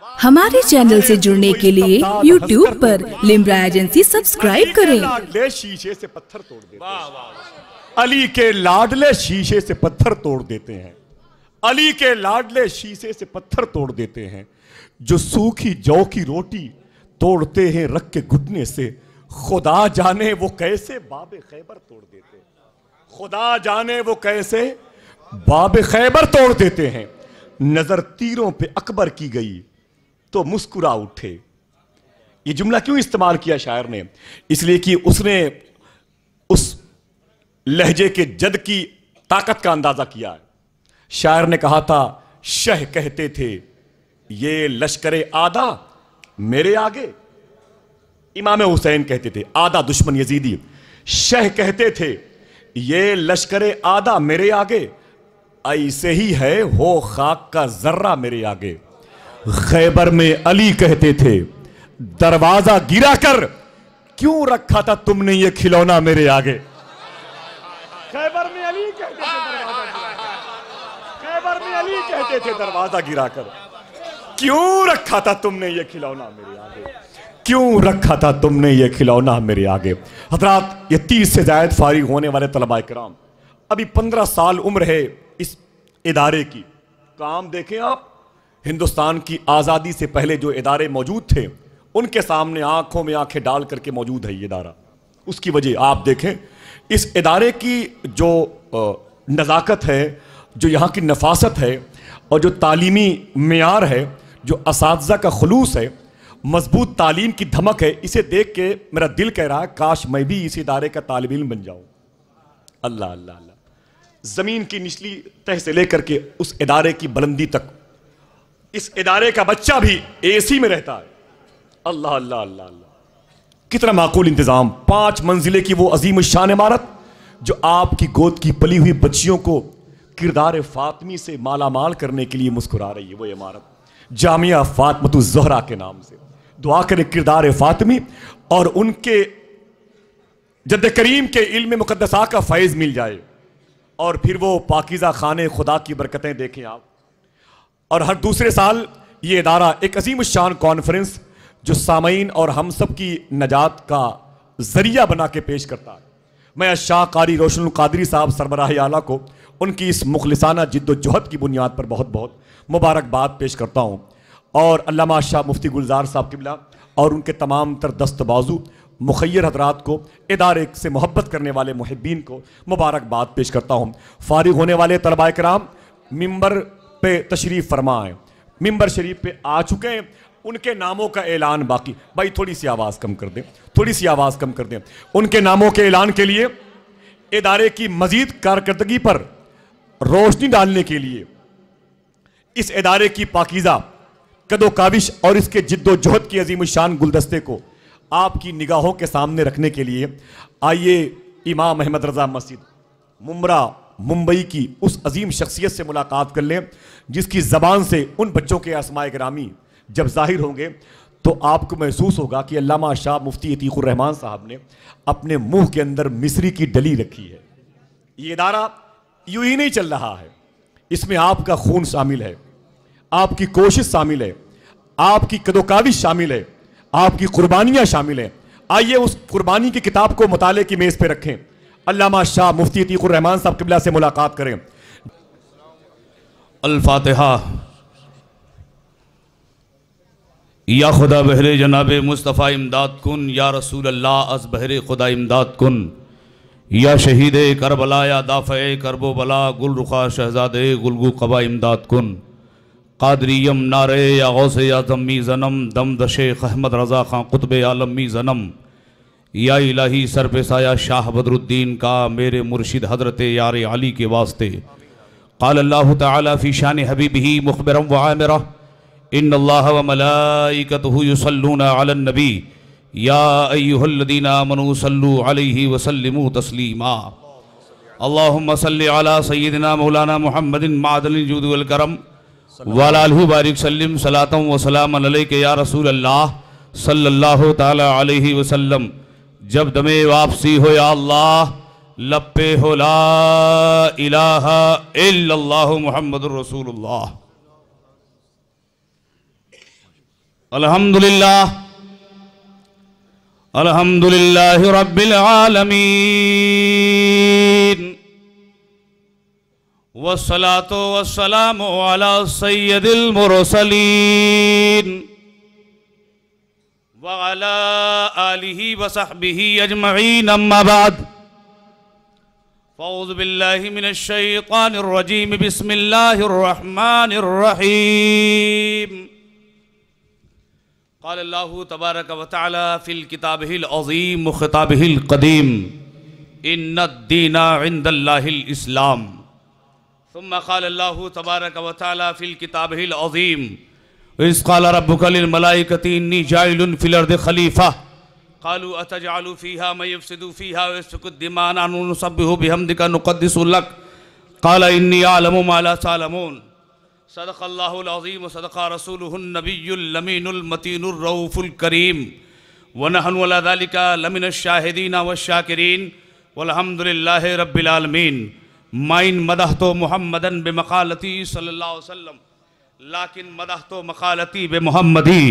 हमारे चैनल से जुड़ने के लिए YouTube पर लिम्रा एजेंसी सब्सक्राइब करें। लाडले शीशे से पत्थर तोड़ देते हैं। अली के लाडले शीशे से पत्थर तोड़ देते हैं। अली के लाडले शीशे से पत्थर तोड़ देते हैं। जो सूखी जौ की रोटी तोड़ते हैं रख के घुटने से, खुदा जाने वो कैसे बाबे खैबर तोड़ देते हैं। खुदा जाने वो कैसे बाबे खैबर तोड़ देते हैं। नजर तीरों पे अकबर की गई तो मुस्कुरा उठे। ये जुमला क्यों इस्तेमाल किया शायर ने? इसलिए कि उसने उस लहजे के जद की ताकत का अंदाजा किया है। शायर ने कहा था, शह कहते थे ये लश्करे आदा मेरे आगे। इमाम हुसैन कहते थे, आदा दुश्मन यजीदी, शह कहते थे ये लश्करे आदा मेरे आगे, ऐसे ही है हो खाक का जर्रा मेरे आगे। खैबर में अली कहते थे दरवाजा गिरा कर क्यों रखा था तुमने ये खिलौना मेरे आगे। खैबर में अली कहते थे दरवाजा गिरा, खैबर में अली कहते थे दरवाजा गिराकर क्यों रखा था तुमने ये खिलौना मेरे आगे, क्यों रखा था तुमने ये खिलौना मेरे आगे। हजरात, ये 30 से ज्यादा फारिग होने वाले तलबा किराम, अभी 15 साल उम्र है इस इदारे की। काम देखें आप, हिंदुस्तान की आज़ादी से पहले जो इदारे मौजूद थे उनके सामने आंखों में आंखें डाल करके मौजूद है ये इदारा। उसकी वजह आप देखें, इस इदारे की जो नज़ाकत है, जो यहाँ की नफासत है और जो तालीमी मेयार है, जो असातिज़ा का खुलूस है, मजबूत तालीम की धमक है, इसे देख के मेरा दिल कह रहा है काश मैं भी इस इदारे का तालिब इल्म बन जाऊँ। अल्लाह अल्लाह अल्लाह। ज़मीन की निचली तह से लेकर के उस इदारे की बुलंदी तक इस इदारे का बच्चा भी एसी में रहता है। अल्लाह अल्लाह अल्लाह अल्लाह। कितना माकूल इंतजाम। 5 मंजिले की वो अजीम शान इमारत जो आपकी गोद की पली हुई बच्चियों को किरदार फातमी से माला माल करने के लिए मुस्कुरा रही है। वो इमारत जामिया फातमतुज ज़हरा के नाम से। दुआ करें किरदार फातमी और उनके जद्द करीम के इल्म मुकद्दसा का फैज़ मिल जाए और फिर वो पाकीज़ा खाने खुदा की बरकतें देखें आप। और हर दूसरे साल ये इदारा एक अजीम शान कॉन्फ्रेंस जो सामईन और हम सब की नजात का जरिया बना के पेश करता है। मैं शाह कारी रोशन कादरी साहब सरबराह आला को उनकी इस मुखलिसाना जिद्दोजहद की बुनियाद पर बहुत बहुत मुबारकबाद पेश करता हूँ। और अल्लामा शाह मुफ्ती गुलजार साहब किबला और उनके तमाम तर दस्त बाजू मुखय्यर हजरात को, इदारे से मोहब्बत करने वाले मुहिब्बीन को मुबारकबाद पेश करता हूँ। फारिग होने वाले तलबा कराम मिंबर पे तशरीफ फरमाएं, मिंबर शरीफ पे आ चुके हैं, उनके नामों का ऐलान बाकी। भाई थोड़ी सी आवाज़ कम कर दें, थोड़ी सी आवाज़ कम कर दें। उनके नामों के ऐलान के लिए, इदारे की मजीद कारकर्दगी पर रोशनी डालने के लिए, इस इदारे की पाकीज़ा कदो काविश और इसके जिद्दोजहद की अजीम शान गुलदस्ते को आपकी निगाहों के सामने रखने के लिए आइए इमाम अहमद रज़ा मस्जिद मुमरा मुंबई की उस अजीम शख्सियत से मुलाकात कर लें जिसकी ज़बान से उन बच्चों के अस्माए गिरामी जब जाहिर होंगे तो आपको महसूस होगा कि अल्लामा शाह मुफ्ती अतीकुर रहमान साहब ने अपने मुंह के अंदर मिस्री की डली रखी है। ये इदारा यूं ही नहीं चल रहा है, इसमें आपका खून शामिल है, आपकी कोशिश शामिल है, आपकी कदोकाविश शामिल है, आपकी कुर्बानियाँ शामिल हैं। आइए उस कुर्बानी की किताब को मुताले की मेज़ पे रखें, अल्लामा शाह मुफ्ती अतीकुर रहमान साहब किबला से मुलाकात करें। अल-फातिहा। या खुदा बहरे जनाब मुस्तफ़ा इमदाद कुन, या रसूल अल्लाह अज़ बहरे खुदा इमदाद कुन, या शहीद करबला या दाफ़े करबो बला गुल रुखा शहजादे गुलगू कबा इमदाद कुन, कादरीयम नारे या गौसे या जम्मी जन्म दम दशे अहमद रज़ा खां कुतुब आलमी जन्म, या इलाही सर पे साया शाह बदरुद्दीन का मेरे मुर्शिद हज़रत यार अली के वास्ते। क़ाल अल्लाह तआला फ़ी शान हबीबिही मुख़बिरन व आमिरा इन्नल्लाह व मलाइकतहु युसल्लूना अलन नबी या अय्युहल्लज़ीना आमनू सल्लू अलैहि व सल्लिमू तस्लीमा। अल्लाहुम्मा सल्लि अला सय्यिदिना मौलाना मुहम्मदिन मादनिल जूद वल करम व अला आलिहि बारिक सल्लिम सलातम व सलामन अलैका या रसूल अल्लाह सल्लल्लाहु तआला अलैहि वसल्लम। जब दमे वापसी हो या अल्लाह लप्पे हो ला इलाहा इल्लल्लाहु मुहम्मदुर रसूलुल्लाह। अल्हम्दुलिल्लाह अल्हम्दुलिल्लाहि रब्बिल आलमीन वस्सलातु वस्सलामु अला सय्यदिल मुरसलीन व अला आलिहि व सहबिहि अजमईन अम्मा बाद फ़अऊज़ु बिल्लाहि मिनश शैतानिर रजीम बिस्मिल्लाहिर रहमानिर रहीम क़ाल अल्लाहु तबारक व तआला फ़िल किताबिहिल अज़ीम व ख़िताबिहिल क़दीम इन्नद-दीना इंदल्लाहिल इस्लाम सुम्मा क़ाल अल्लाहु तबारक व तआला फ़िल किताबिहिल अज़ीम इज़ क़ाल रब्बुका लिल मलाइकति इन्नी जाइलुन फ़िल अर्दि ख़लीफ़ा क़ालू अतजअलु फ़ीहा मन युफ़्सिदु फ़ीहा व यस्फ़िकु दिमा व नुसब्बिहु बिहम्दिका नुक़द्दिसु लक क़ाल इन्नी अअलमु मा ला तअलमून सदक़ल्लाहुल अज़ीम व सदक़ा रसूलुहुन नबियुल अमीनुल मतीनुर रऊफ़ुल करीम व नहनु अला ज़ालिका लमिनश शाहिदीन व शाकिरीन वल्हम्दुलिल्लाहि रब्बिल आलमीन माइन मदहतो मुहम्मदन बिमक़ालती सल्लल्लाहु अलैहि वसल्लम लाकिन मदहतो मक़ालती बिमुहम्मदी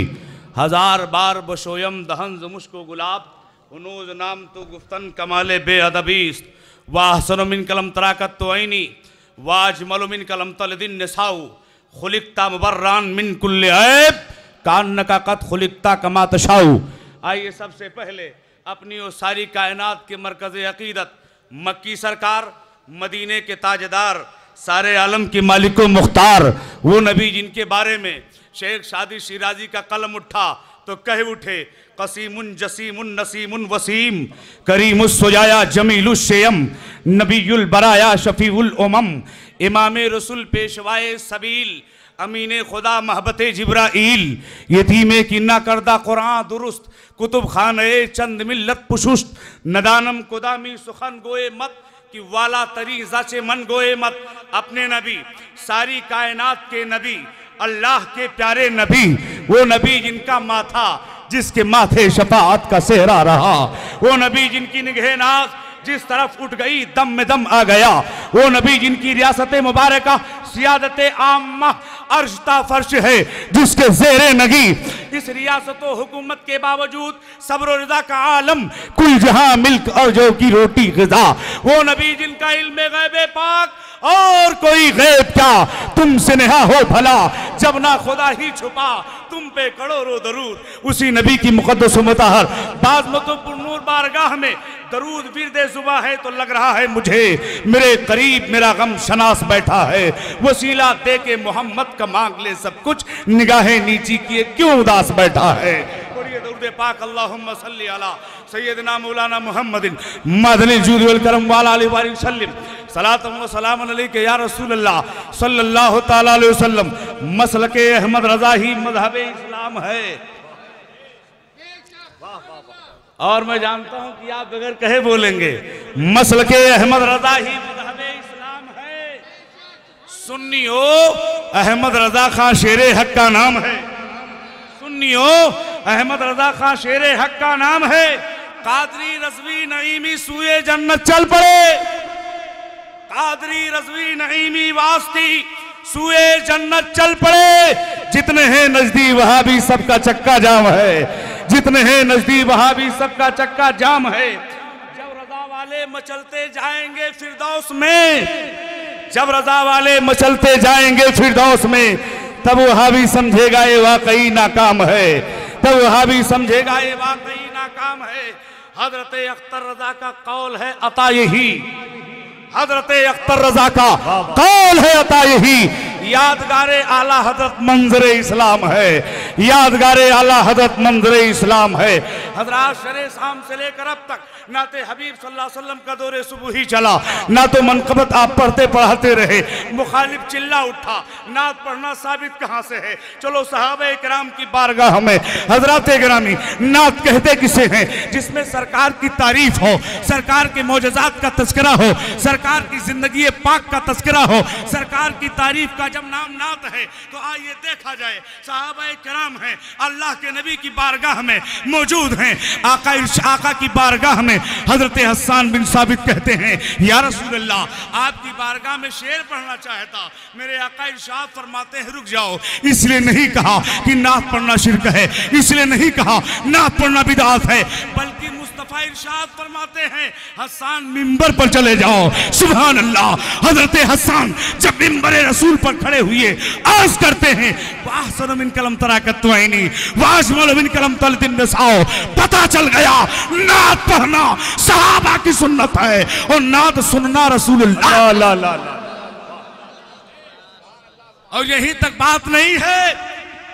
हजार बार बशोयम दहन मुश्को गुलाब उनूज नाम तो गुफ्तन कमाले बेअदबीस्त वाहसन मिन कलम तराकत तो ऐनी वाजमल मिन कलम तलदिन निसाउ खुलिकता मुबर्रान मिन कुल्ले ऐब कान्नका कद खुलिकता कमा तशाउ। आइए सबसे पहले अपनी और सारी कायनात के मरकज़ अक़ीदत मक्की सरकार मदीने के ताजदार सारे आलम के मालिक मुख्तार वो नबी जिनके बारे में शेख शादी शिराजी का कलम उठा तो कह उठे कसीमुन जसीमुन नसीमुन वसीम करीमुस सुजाया जमीलुश शेयम नबीयुल बराया शफीउल उमम इमाम रसूल पेशवाए सबील अमीने खुदा महबते जिब्राइल यतीमे की ना करदा कुरान दुरुस्त कुतुब खाने चंद मिल्लत पुशुस्त नदानम कुदामी सुखन गोए मत कि वाला तरी जाचे मन गोए मत अपने नबी सारी कायनात के नबी अल्लाह के प्यारे नबी वो नबी जिनका माथा जिसके माथे शफाअत का सेहरा रहा वो नबी जिनकी निगाह नाज जिस तरफ उठ गई दम में दम आ गया वो नबी जिनकी रियासत मुबारका सियादत आम्मा अर्शता फर्श है जिसके ज़ेरे नगी इस रियासत हुकूमत के बावजूद सब्र और रिज़ा का आलम कुल जहां मिल्क और जो की रोटी ग़िज़ा वो नबी जिनका इल्म गैबे पाक और कोई गैब क्या तुमसे नेहा हो भला जब ना खुदा ही छुपा तुम पे करोड़ों दरूद उसी नबी की मुक़द्दस मुतहर बाज़मतुल नूर बारगाह में दरूद विरदे जुबा है तो लग रहा है मुझे मेरे करीब मेरा गम शनास बैठा है वसीला दे के मोहम्मद का मांग ले सब कुछ निगाहें नीची किए क्यों उदास बैठा है। दरूद पाक अल्लाहुम्मा सल्ली अला सय्यदना मौलाना मुहम्मदिन मदनिल जूद वल करम वाला अलैहि वसल्लम सलातुम व सलामुन अलैका या रसूल अल्लाह सल्लल्लाहु तआला अलैहि वसल्लम मसलके अहमद रज़ा ही मज़हब इस्लाम है। और मैं जानता हूं कि आप बगैर कहे बोलेंगे मसलके अहमद रज़ा ही मज़हब इस्लाम है। सुन्नियो अहमद रज़ा खां शेरे हक का नाम है सुन्नियो अहमद रज़ा खां शेरे हक का नाम है। कादरी रज़वी नईमी सुए जन्नत चल पड़े कादरी रज़वी नईमी वास्ती सुए जन्नत चल पड़े जितने हैं नजदीक वहां भी सबका चक्का जाम है जितने हैं नजदीक वहां भी सबका चक्का जाम है। जब रज़ा वाले मचलते जाएंगे फिरदौस में जब रज़ा वाले मचलते जाएंगे फिरदौस में तब वहां भी समझेगा ये वाकई नाकाम है तब वहां भी समझेगा ये वाकई नाकाम है। हजरत अख्तर रजा का कौल है अता यही हजरत अख्तर रजा का कौल है अता यही यादगारे आला हजरत मंजरे इस्लाम है यादगारे आला हजरत मंजरे इस्लाम है। हजरात शरे शाम से लेकर अब तक नाते हबीब सल्लल्लाहु अलैहि वसल्लम का दौरे सुबह ही चला ना तो मनकबत आप पढ़ते पढ़ाते रहे मुखालिफ चिल्ला उठा नात पढ़ना साबित कहाँ से है। चलो सहाबे किराम की बारगाह में हजरात गिरामी नात कहते किसे हैं जिसमें सरकार की तारीफ हो सरकार के मौजज़ात का तज़किरा हो सरकार की जिंदगी पाक का तज़किरा हो सरकार की तारीफ का जब नाम नात है तो आइए देखा जाए सहाबाए किराम हैं, अल्लाह के नबी की बारगाह में मौजूद हैं। आका की बारगाह में हजरत हसन बिन साबित कहते हैं या रसूल अल्लाह, आपकी बारगाह में शेर पढ़ना चाहता। मेरे आका इरशाद फरमाते हैं रुक जाओ, इसलिए नहीं कहा कि नात पढ़ना शिर्क है, इसलिए नहीं कहा नात पढ़ना बिदअत है, बल्कि मुस्तफा इरशाद फरमाते हैं हसन मिंबर पर चले जाओ। सुभान अल्लाह। हजरत हसन जब मिंबर रसूल पर खड़े हुए अर्ज करते हैं वाहसन मिन कलम तराकतवाइनी वाजमल मिन कलम तलतिन नसाओ, पता चल गया नात पढ़ना सहाबा की सुन्नत है और नात सुनना रसूलुल्लाह। ला ला ला। और यही तक बात नहीं है,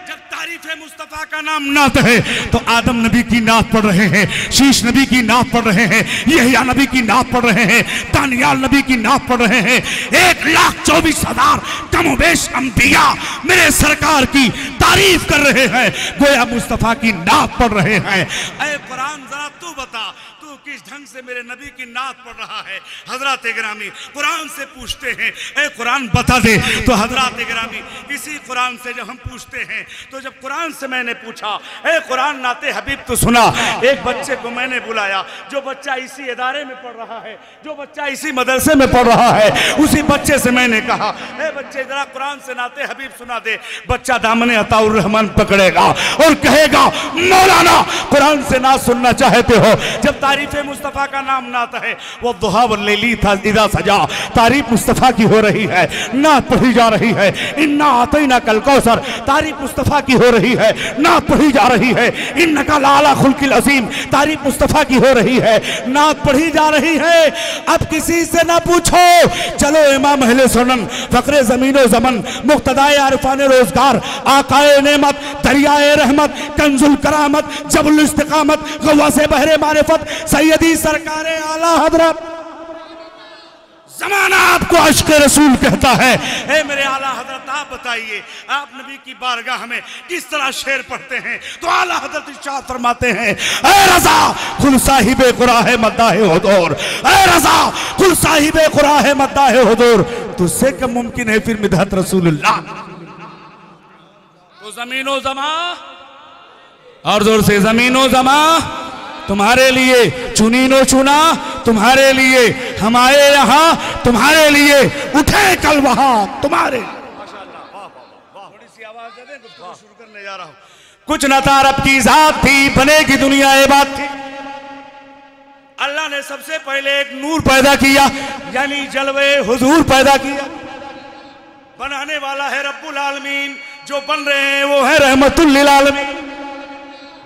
जब तारीफ मुस्तफा का नाम नात है तो आदम नबी की नात पढ़ रहे हैं, शीश नबी की नात पढ़ रहे हैं, यहया नबी की नात पढ़ रहे हैं, दानियाल नबी की नात पढ़ रहे हैं। 1,24,000 कमोबेश अंबिया मेरे सरकार की तारीफ कर रहे हैं, गोया मुस्तफा की नात पढ़ रहे हैं। ऐ कुरान जरा तू बता, तू किस ढंग से मेरे नबी की नात पढ़ रहा है। हजरत गिरामी कुरान से पूछते हैं ऐ कुरान बता दे, तो हजरत गिरामी इसी कुरान से जब हम पूछते हैं, तो जब कुरान से मैंने पूछा ऐ कुरान नाते हबीब तो सुना, एक बच्चे को मैंने बुलाया, जो बच्चा इसी इदारे में पढ़ रहा है, जो बच्चा इसी मदरसे में पढ़ रहा है, उसी बच्चे से मैंने कहा ऐ बच्चे जरा कुरान से नाते हबीब सुना दे। बच्चा दामने अताउर रहमान पकड़ेगा और कहेगा मौलाना कुरान से ना सुनना चाहते हो। जब तारीफ मुस्तफ़ा का नाम नात है, वो दुहा वल्लैली था इज़ा सजा, तारीफ मुस्तफ़ा की हो रही है, नात पढ़ी जा रही है। इन्ना आतैना कल कौसर, तारीफ मुस्तफ़ा की हो रही है, नात पढ़ी जा रही है। इन्नका लाला खुल्किल अज़ीम, तारीफ मुस्तफ़ा की हो रही है, नात पढ़ी जा रही है। अब किसी से ना पूछो, चलो इमाम अहले सुन्नत, फकरे ज़मीनो ज़मन, मुक्तदाए आरिफान रोज़गार, आकाए नेमत, दरियाए रहमत, कंजुल करामत, जबुल इस्तिकामत, गवासे बहरे मारिफत, सैयदी सरकारे आला हजरत, जमाना आपको अश्क रसूल कहता है। ए मेरे आला हजरत आप बताइए, आप नबी की बारगाह में किस तरह शेर पढ़ते हैं? तो आला हजरत इरशाद फरमाते हैं ए रज़ा खुल साहिबे कुराहे मद्दाहे हुजूर, ए रज़ा खुल साहिबे कुराहे मद्दाहे हुजूर, तुझसे कब मुमकिन है फिर मिदहत रसूलुल्लाह। तो ज़मीनो ज़मा, और जोर से ज़मीनो ज़मा तुम्हारे लिए, चुनीनो चुना तुम्हारे लिए, हम आए यहाँ तुम्हारे लिए, उठे कल वहां तुम्हारे। थोड़ी सी आवाज दे दें, शुरू करने जा रहा हूं। कुछ न था रब की जात थी, बनेगी दुनिया ये बात थी। अल्लाह ने सबसे पहले एक नूर पैदा किया, यानी जलवे हुजूर पैदा किया। बनाने वाला है रब्बुल आलमीन, जो बन रहे हैं वो है रहमतुल लिल आलमीन।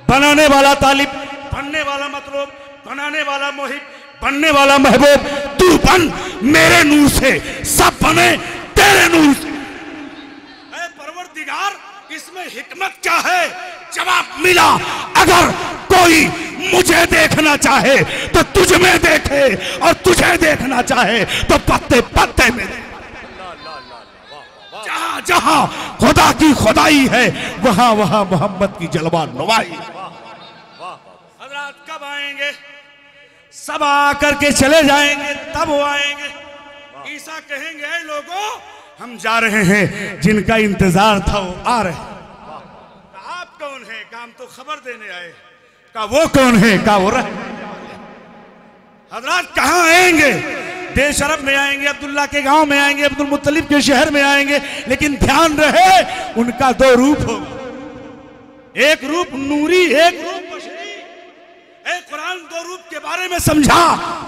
बनाने वाला तालिब, बनने वाला मतलूब, बनाने वाला मुहिब, बनने वाला महबूब। तू बन मेरे नूर से, सब बने तेरे नूर से। ऐ परवरदिगार, इसमें हिकमत क्या है? जवाब मिला, अगर कोई मुझे देखना चाहे तो तुझ में देखे, और तुझे देखना चाहे तो पत्ते पत्ते में देखे। जहां जहां खुदा की खुदाई है, वहां वहां मोहम्मद की जलवा नुमाई। हजरात कब आएंगे? सब आकर के चले जाएंगे, तब वो आएंगे। ईसा कहेंगे ऐ लोगों, हम जा रहे हैं, जिनका इंतजार था वो आ रहे हैं। आप कौन है? काम तो खबर देने आए। का वो कौन है? का वो रहे। हजरात कहाँ आएंगे? देश अरब में आएंगे, अब्दुल्ला के गांव में आएंगे, अब्दुल मुत्तलिब के शहर में आएंगे। लेकिन ध्यान रहे, उनका दो रूप होगा, एक रूप नूरी, एक रूप बशरी। कुरान दो रूप के बारे में समझा।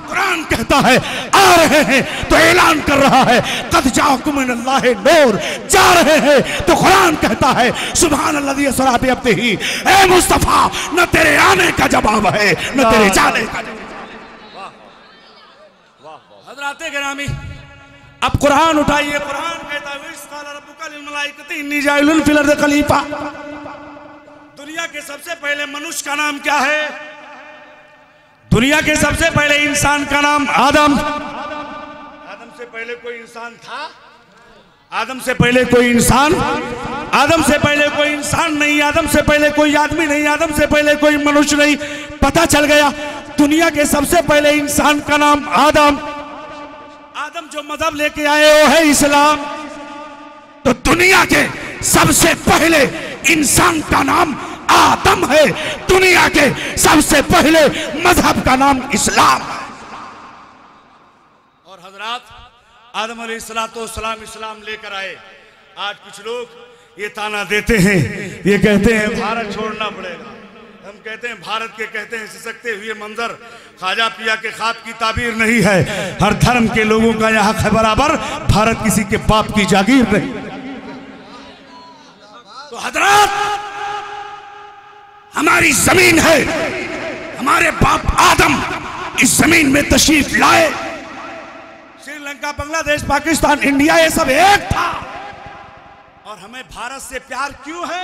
कुरान कहता है आ रहे हैं तो ऐलान कर रहा है कद जाकुम मिनल्लाहि नूर, जा रहे हैं तो कुरान कहता है सुभानल्लाज़ी अस्रा बिअब्दिही। ए मुस्तफा, न तेरे आने का जवाब है न तेरे जाने का जवाब। हज़रात गिरामी, अब कुरान उठाइए। कुरान कहता है इस्क़ाल रब्बुका लिल मलाइकति इन्नी जाइलुन फिल अर्दि खलीफा। दुनिया के सबसे पहले मनुष्य का नाम क्या है? दुनिया के सबसे पहले इंसान का नाम आदम। आदम से पहले कोई इंसान था? आदम से पहले कोई इंसान, आदम से पहले कोई इंसान नहीं, आदम से पहले कोई आदमी नहीं, आदम से पहले कोई मनुष्य नहीं। पता चल गया दुनिया के सबसे पहले इंसान का नाम आदम। आदम जो मजहब लेके आए वो है इस्लाम। तो दुनिया के सबसे पहले इंसान का नाम आदम है, दुनिया के सबसे पहले मजहब का नाम इस्लाम है। और हजरात आदम अलैहिस्सलाम इस्लाम लेकर आए। आज कुछ लोग ये ताना देते हैं, ये कहते हैं भारत छोड़ना पड़ेगा। हम कहते हैं भारत के कहते हैं सिसकते हुए मंजर ख्वाजा पिया के ख्वाब की ताबीर नहीं है। हर धर्म के लोगों का यहाँ हक है बराबर, भारत किसी के बाप की जागीर नहीं। तो हजरात हमारी जमीन है, हमारे बाप आदम इस जमीन में तशरीफ लाए। श्रीलंका, बांग्लादेश, पाकिस्तान, इंडिया ये सब एक था। और हमें भारत से प्यार क्यों है?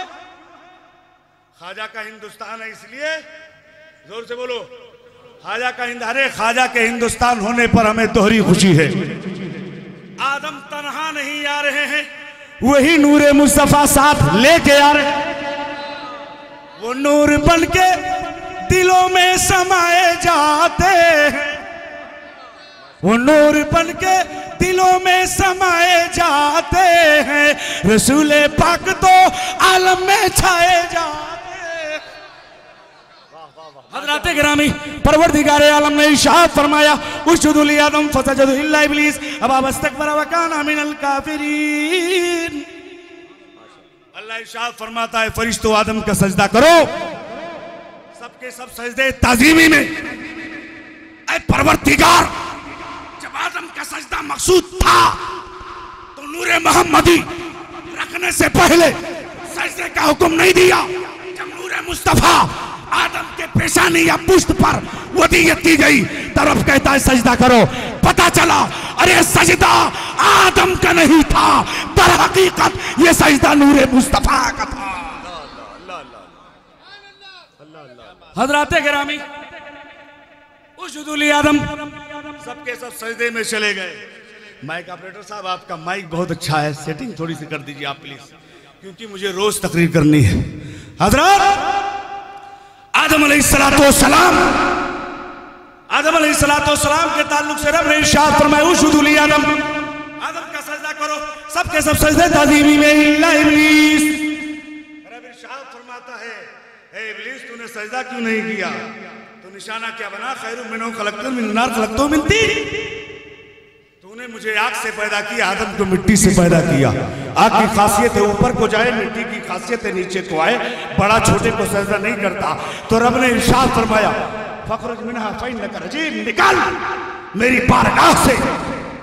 ख्वाजा का हिंदुस्तान है इसलिए। जोर से बोलो, ख्वाजा का अरे ख्वाजा के हिंदुस्तान होने पर हमें दोहरी खुशी है। आदम तन्हा नहीं आ रहे हैं, वही नूरे मुस्तफा साथ लेके आ रहे हैं। वो नूर बनके दिलों में समाए जाते हैं, वो नूर बनके दिलों में समाए जाते हैं। रसूले पाक तो आलम में छाए जाते हैं। हज़रात गिरामी परवरदिगारे आलम ने इरशाद फरमाया उस्जुदू ली आदम फसजदू इल्ला इब्लीस अबा वस्तकबरा व काना मिनल काफिरीन। अल्लाह इरशाद फरमाता है फरिश्तों आदम का सजदा करो। सबके सब सजदे ताजीमी में। ऐ परवरदिगार, जब आदम का सजदा मकसूद था तो नूरे मोहम्मदी रखने से पहले सजदे का हुक्म नहीं दिया। जब नूरे मुस्तफा आदम के पेशानी या पुश्त पर वदीयत की गई, तरफ कहता है सजदा करो। पता चला अरे सजदा आदम का नहीं था, दर हकीकत ये सजदा नूरे मुस्तफा का था। हजराते गिरामी उस्जुदू ली आदम, सबके सब सजदे में चले गए। माइक ऑपरेटर साहब आपका माइक बहुत अच्छा है, सेटिंग थोड़ी सी कर दीजिए आप प्लीज, क्योंकि मुझे रोज तकरीर करनी है। हजरत आदम अलैहिस्सलाम के ताल्लुक से रब ने इरशाद फरमाया उस्जुदू ली आदम, आदम का सजदा करो। सबके सब सजदे ताज़ीमी में इल्ला इब्लीस। रब इरशाद फरमाता है हे इब्लीस तूने सजदा क्यों नहीं किया? तो निशाना क्या बना? खैरुम मिन्हु खलक़तहु मिन नार खलक़तहु मिन तीन। तूने मुझे आग से पैदा किया, आदम को मिट्टी से पैदा किया। आग की खासियत है ऊपर को जाए, मिट्टी की खासियत है नीचे को आए। बड़ा छोटे को सजदा नहीं करता। तो रब ने इरशाद फरमाया फखरुज मिन्हा फइन्नका रजीम, निकल मेरी बारगाह से,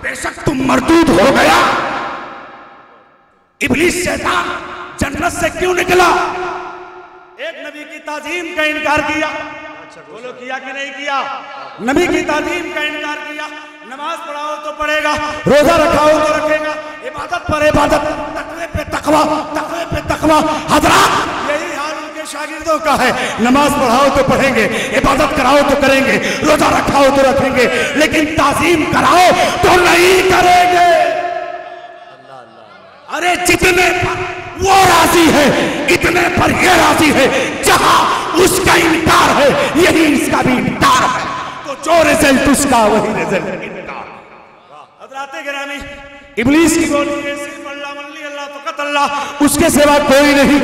बेशक तुम मरदूद हो गया। इब्लीस शैतान जन्नत से क्यों निकला? एक नबी की ताजीम का इनकार किया। बोलो किया कि नहीं किया? नबी की ताजीम का इनकार किया। नमाज पढ़ाओ तो पढ़ेगा, रोजा रखाओ तो रखेगा, इबादत पर इबादत, तकवे पे तकवा, तकवे पे तकवा। हजरात यही हाल उनके शागिर्दों का है। नमाज पढ़ाओ तो पढ़ेंगे, इबादत कराओ तो करेंगे, रोजा रखाओ तो रखेंगे, लेकिन ताजीम कराओ तो नहीं करेंगे। अरे जितने पर वो राजी है इतने पर ये राजी है। जहां उसका इनकार है यही इसका भी इनकार है। तो जो रिजल्ट उसका वही रिजल्ट इनका। हज़राते गिरामी इब्लीस की बोली है सिर्फ अल्लाह वल्ली अल्लाह फ़क़त अल्लाह, उसके सिवा कोई नहीं।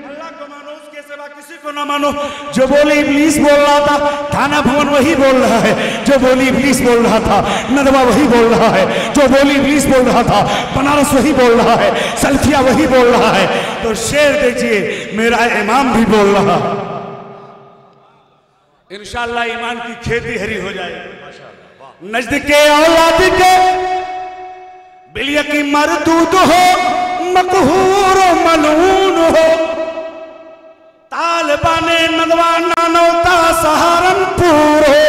अल्लाह को मानो, उसके सिवा किसी को ना मानो। जो बोली इब्लीस बोल रहा था, थाना भवन वही बोल रहा है। जो बोली इब्लीस बोल रहा था, नदवा वही बोल रहा है। जो बोली इब्लीस बोल रहा था, बनारस वही बोल रहा है, सल्फिया वही बोल रहा है। तो शेर देखिए मेरा इमाम भी बोल रहा है। इंशाअल्लाह ईमान की खेती हरी हो जाएगी। नजद के औलाद के बिलिया की मरदूद हो, मकहूर मलून हो, तालिबाने नदवा नानौता सहारनपुर हो।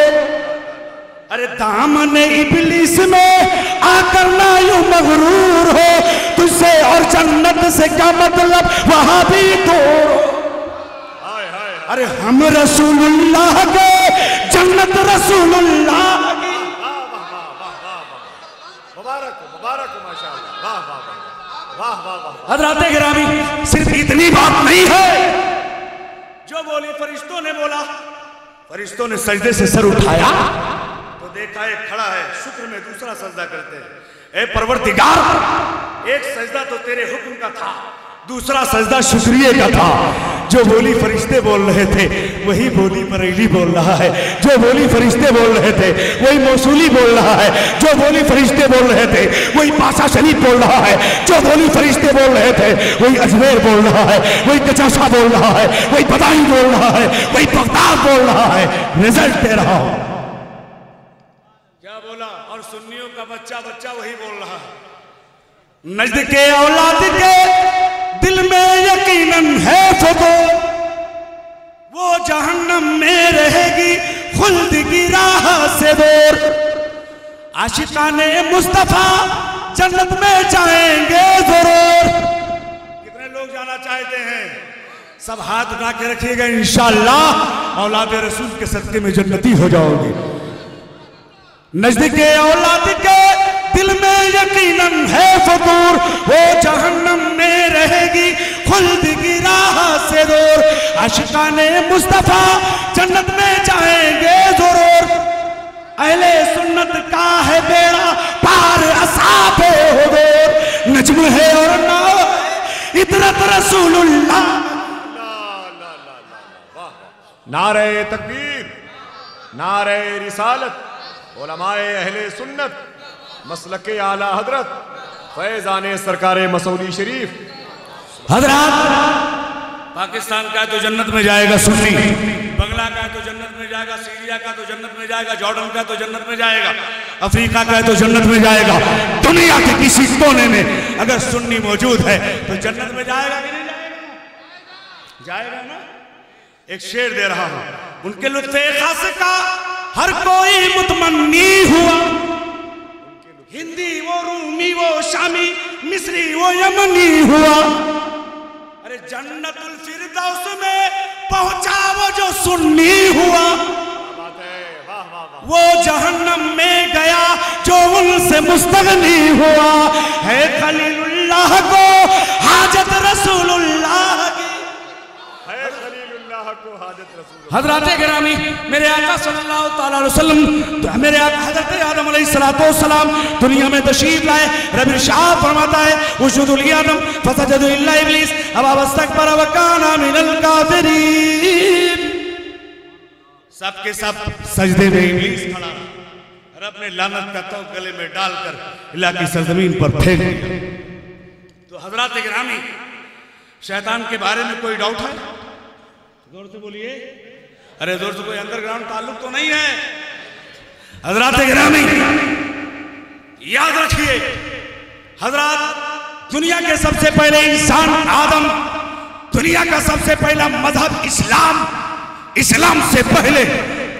अरे दामने इब्लीस में आकर ना यूं मगरूर हो, तुझसे और जन्नत से क्या मतलब वहां भी दूर हो। अरे हम रसूलुल्लाह के, जन्नत रसूलुल्लाह की। मुबारक माशाअल्लाह, वाह वाह वाह वाह वाह। हज़राते गिरामी सिर्फ इतनी बात नहीं है जो बोली फरिश्तों ने बोला। फरिश्तों ने सजदे से सर उठाया तो देखा एक खड़ा है, शुक्र में दूसरा सजदा करते हैं। ए परवरदिगार, एक सजदा तो तेरे हुक्म का था, दूसरा सजदा शुक्रिया का था। जो बोली फरिश्ते बोल रहे थे वही बोली बरेली बोल रहा है, जो बोली फरिश्ते बोल रहे थे वही मौसूली बोल रहा है, जो बोली फरिश्ते बोल रहे थे वही पासा शरीफ बोल रहा है, जो बोली फरिश्ते बोल रहे थे वही अजमेर बोल रहा है, वही कचासा बोल रहा है, वही बदायूं बोल रहा है, वही बगदाद बोल रहा है। रिजल्ट दे रहा हूं। क्या बोला? और सुन्नियों का बच्चा बच्चा वही बोल रहा है। नजद के औलाद के दिल में यकीनन है फुतूर, वो जहन्नम में रहेगी खुल्द की राह से दूर। आशिकाने मुस्तफा जन्नत में जाएंगे जरूर। कितने लोग जाना चाहते हैं? सब हाथ उठा के रखिएगा, इंशाअल्लाह औलाद रसूल के सदके में जन्नती हो जाओगे। नजदीक औलाद के दिल में यकीनन है फतूर, वो जहन्नम में रहेगी खुल्द की राह से दूर। आशिकाने मुस्तफा जन्नत में जाएंगे जरूर। अहले सुन्नत का है बेड़ा पार असाबे हुजूर। नज्म है और नाव है इतरत रसूलुल्लाह। नारे तकबीर, नारे रिसालत, उलमाए अहले सुन्नत, मसलके आला हजरत फैजाने सरकारे मसौदी शरीफ। हजरत, पाकिस्तान का तो जन्नत में जाएगा सुन्नी, बंगला का तो जन्नत में जाएगा, सीरिया का तो जन्नत में जाएगा, जॉर्डन का तो जन्नत में जाएगा, अफ्रीका का तो जन्नत में जाएगा। दुनिया के किसी कोने में अगर सुन्नी मौजूद है तो जन्नत में जाएगा कि नहीं जाएगा? जाएगा ना। एक शेर दे रहा हूं, उनके लुत्फे खास का हर कोई मुतमन्नी हुआ। हिंदी वो रूमी वो शामी मिस्री वो यमनी हुआ। अरे जन्नतुल फिरदौस में पहुंचा वो जो सुन्नी हुआ। वो जहन्नम में गया जो उनसे मुस्तगनी हुआ। है खलीलुल्लाह को हाजत रसूलुल्लाह की, है खलीलुल्लाह को हाजत रसूलुल्लाह। हजरत गिरामी, मेरे आका सल्लल्लाहु अलैहि वसल्लम, मेरे आका हजरत आदम अलैहिस्सलाम दुनिया में तशरीफ लाए। रब इरशाद फरमाता है उशुदु लि आदम फसजदु इल्ला इब्लीस अबा वस्तकबरा व काना मिनल काफिरीन। सबके सब सजदे में इब्लीस खड़ा। रब ने लानत का तौक गले में डालकर इलाह की सरजमीन पर फेंक दिया। तो हजरत गिरामी, शैतान के बारे में कोई डाउट है? जोर से बोलिए। अरे जोर से, कोई अंडरग्राउंड ताल्लुक तो नहीं है? हजरत गिरामी याद रखिए, हजरत दुनिया के सबसे पहले इंसान आदम, दुनिया का सबसे पहला मजहब इस्लाम, इस्लाम से पहले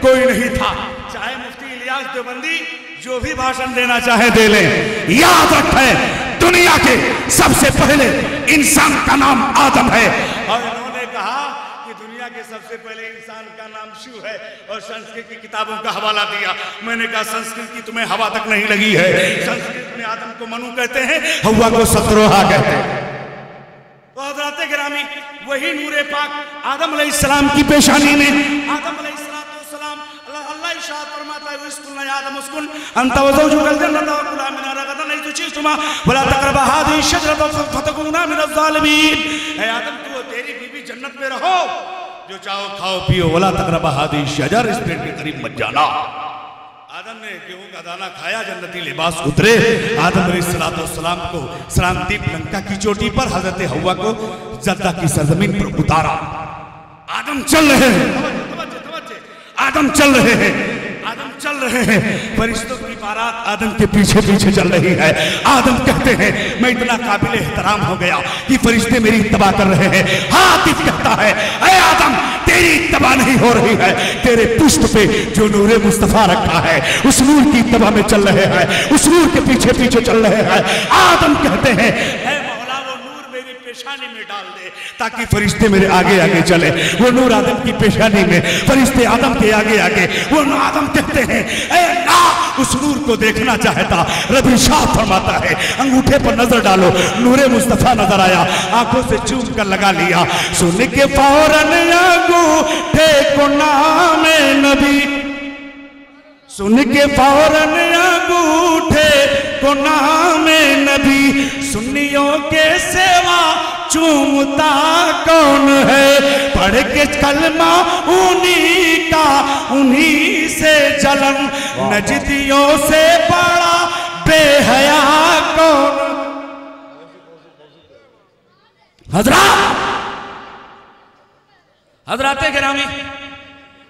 कोई नहीं था। चाहे मुफ्ती इलियास देवबंदी जो भी भाषण देना चाहे दे ले, याद रखें दुनिया के सबसे पहले इंसान का नाम आदम है। और इन्होंने कहा कि दुनिया के सबसे पहले इंसान का नाम शिव है और संस्कृत की किताबों का हवाला दिया। मैंने कहा संस्कृत की तुम्हें हवा तक नहीं लगी है। संस्कृत में आदम को मनु कहते हैं, हव्वा को सतरोहा कहते हैं। तो हज़रत गिरामी, वही नूरे पाक आदम अलैहिस्सलाम की पेशानी में आदम अलैहिस्सलाम अल्लाह इरशाद फरमाता है वस्कुन या आदम उस्कुन अंता व ज़ौजुकल जन्नता व कुला मिन रगदन नहीं तुशीतुमा वला तक़रबा हादिहि शजरता फतकुना मिन ज़ालिमीन। ऐ आदम, तू तेरी बीवी जन्नत में रहो, जो चाहो खाओ पियो, वला तक़रबा हादिहि शजर, इस पेड़ के करीब मत जाना। आदम ने गेहूं का दाना खाया, जन्नती लिबास उतरे। आदम अलैहिस्सलाम को सलामदीप लंका की चोटी पर, हजरत हव्वा को जद्दा की सरजमीन पर उतारा। आदम चल रहे हैं, आदम चल रहे हैं, आदम चल रहे हैं। फरिश्तों की बारात आदम के पीछे पीछे चल रही है। आदम कहते हैं मैं इतना काबिल एहतराम हो गया कि फरिश्ते मेरी इत्तबा कर रहे हैं। हातिफ कहता है ऐ आदम, तेरी इत्तबा नहीं हो रही है, तेरे पुष्ट पे जो नूरे मुस्तफा रखा है उस नूर की इत्तबा में चल रहे हैं, उस नूर के पीछे पीछे चल रहे हैं। आदम कहते हैं पेशानी में डाल दे ताकि फरिश्ते मेरे आगे आगे चले। वो नूर आदम की पेशानी में, फरिश्ते आदम के आगे आगे। वो आदम कहते हैं ऐ अल्लाह, उस नूर को देखना चाहता। रब इरशाद फरमाता है अंगूठे पर नजर डालो, नूरे मुस्तफा नजर आया, आंखों से चूम कर लगा लिया। सुन के फौरन अंगूठे को नाम नबी, सुन के फौरन अंगूठे गुनाह में नबी सुन्नियों के सेवा चूमता कौन है? पढ़ के कलमा उन्हीं का उन्हीं से जलन, नजदियों से बड़ा बेहया कौन? हजरात गिरामी,